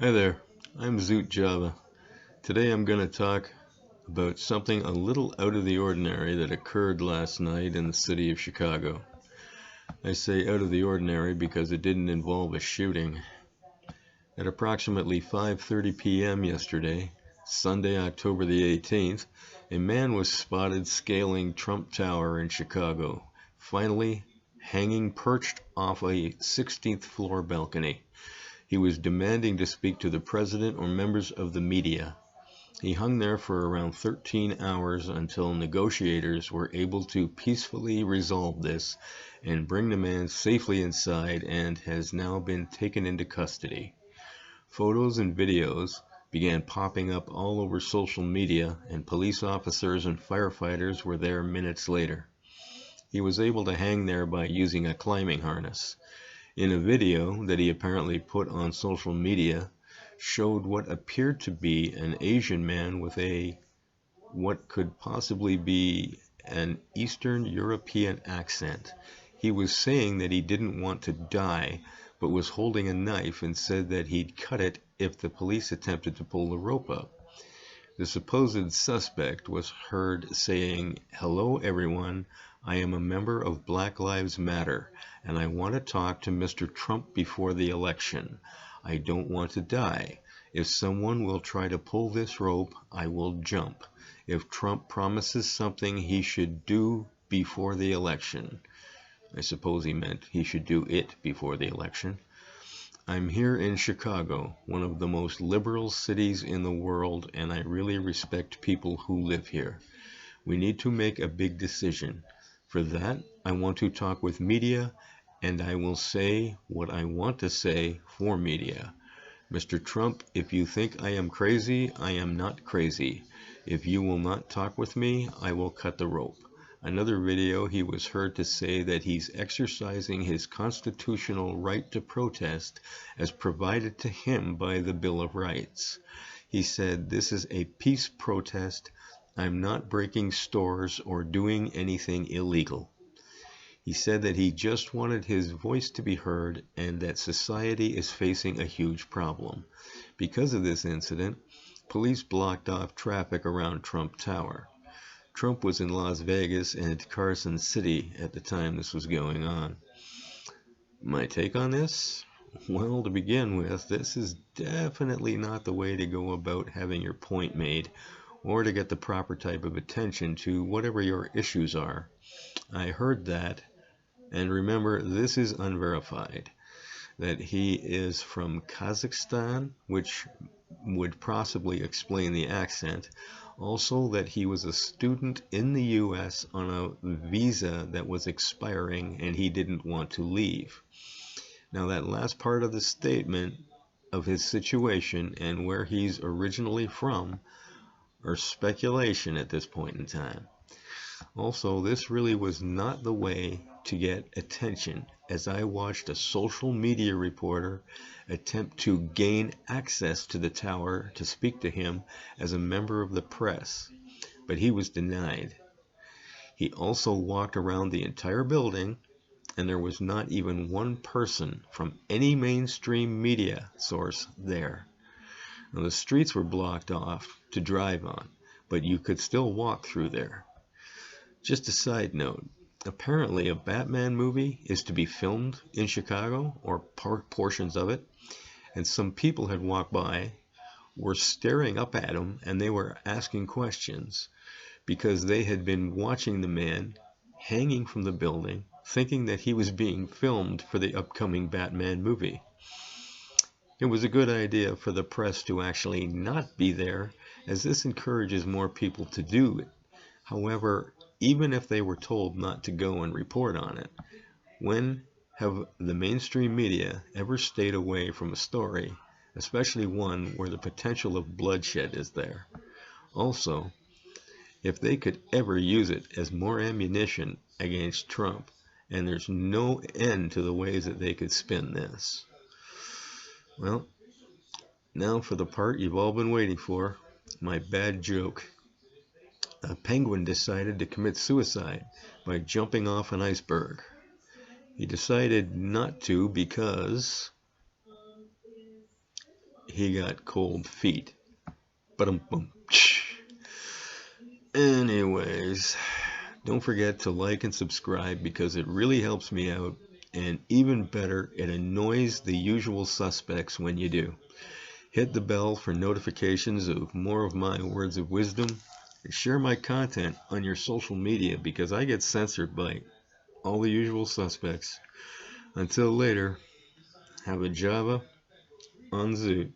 Hi there, I'm Zoot Java. Today I'm going to talk about something a little out of the ordinary that occurred last night in the city of Chicago. I say out of the ordinary because it didn't involve a shooting. At approximately 5:30 p.m. yesterday, Sunday, October the 18th, a man was spotted scaling Trump Tower in Chicago, finally hanging perched off a 16th floor balcony. He was demanding to speak to the president or members of the media. He hung there for around 13 hours until negotiators were able to peacefully resolve this and bring the man safely inside, and has now been taken into custody. Photos and videos began popping up all over social media, and police officers and firefighters were there minutes later. He was able to hang there by using a climbing harness. In a video that he apparently put on social media, showed what appeared to be an Asian man with what could possibly be an Eastern European accent. He was saying that he didn't want to die, but was holding a knife and said that he'd cut it if the police attempted to pull the rope up. The supposed suspect was heard saying, "Hello everyone, I am a member of Black Lives Matter, and I want to talk to Mr. Trump before the election. I don't want to die. If someone will try to pull this rope, I will jump. If Trump promises something he should do before the election." I suppose he meant he should do it before the election. "I'm here in Chicago, one of the most liberal cities in the world, and I really respect people who live here. We need to make a big decision. For that, I want to talk with media, and I will say what I want to say for media. Mr. Trump, if you think I am crazy, I am not crazy. If you will not talk with me, I will cut the rope." Another video, he was heard to say that he's exercising his constitutional right to protest as provided to him by the Bill of Rights. He said, "This is a peace protest. I'm not breaking stores or doing anything illegal." He said that he just wanted his voice to be heard and that society is facing a huge problem. Because of this incident, police blocked off traffic around Trump Tower. Trump was in Las Vegas and Carson City at the time this was going on. My take on this? Well, to begin with, this is definitely not the way to go about having your point made, or to get the proper type of attention to whatever your issues are. I heard that, and remember, this is unverified, that he is from Kazakhstan, which would possibly explain the accent. Also, that he was a student in the US on a visa that was expiring and he didn't want to leave. Now, that last part of the statement of his situation and where he's originally from are speculation at this point in time. Also, this really was not the way to get attention, as I watched a social media reporter attempt to gain access to the tower to speak to him as a member of the press, but he was denied. He also walked around the entire building, and there was not even one person from any mainstream media source there. Now, the streets were blocked off to drive on, but you could still walk through there. Just a side note, apparently a Batman movie is to be filmed in Chicago, or portions of it, and some people had walked by, were staring up at him, and they were asking questions because they had been watching the man hanging from the building, thinking that he was being filmed for the upcoming Batman movie. It was a good idea for the press to actually not be there, as this encourages more people to do it. However, even if they were told not to go and report on it, when have the mainstream media ever stayed away from a story, especially one where the potential of bloodshed is there? Also, if they could ever use it as more ammunition against Trump, and there's no end to the ways that they could spin this. Well, now for the part you've all been waiting for, my bad joke. A penguin decided to commit suicide by jumping off an iceberg. He decided not to because he got cold feet. Ba-dum-bum. Anyways, don't forget to like and subscribe because it really helps me out, and even better, it annoys the usual suspects when you do. Hit the bell for notifications of more of my words of wisdom, and share my content on your social media because I get censored by all the usual suspects. Until later, have a Java on Zoot.